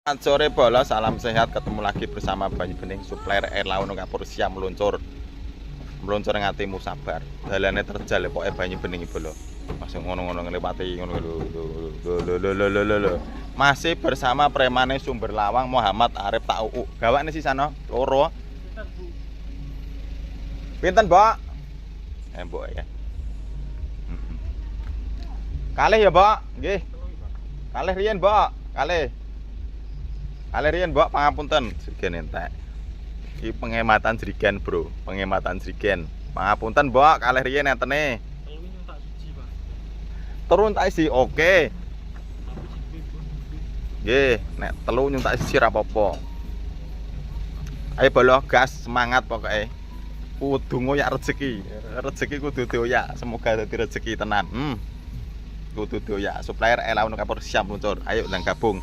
Selamat sore bola, salam sehat. Ketemu lagi bersama Banyu Bening, supplier air laut Kapur siap meluncur ngatimu sabar. Dalane terjal pokoke Banyu Bening bola. Masih ngono-ngono ngliwati ngono lho. Masih bersama premane Sumber Lawang Muhammad Arif tak uu. Gawane sisano loro. Pinten, Mbok? Mbok ya. Kalih ya, Mbok? Nggih. Kalih riyen, Mbok? Kalih riyen, Mbok, pangapunten. Jerigen entek. Iki penghematan jerigen, Bro. Penghematan jerigen. Pangapunten, Mbok, kalih riyen entene. Telu nyuntak siji, Pak. Turun tak isi. Oke. Nggih, nek telu nyuntak siji ra apa-apa. Ayo bolo gas, semangat pokoke. Kudu ngoyak rezeki. Rezeki kudu dioyak. Semoga dadi rezeki tenan. Kudu dioyak. Supplier Elaun Kapur siap luncur. Ayo nang gabung.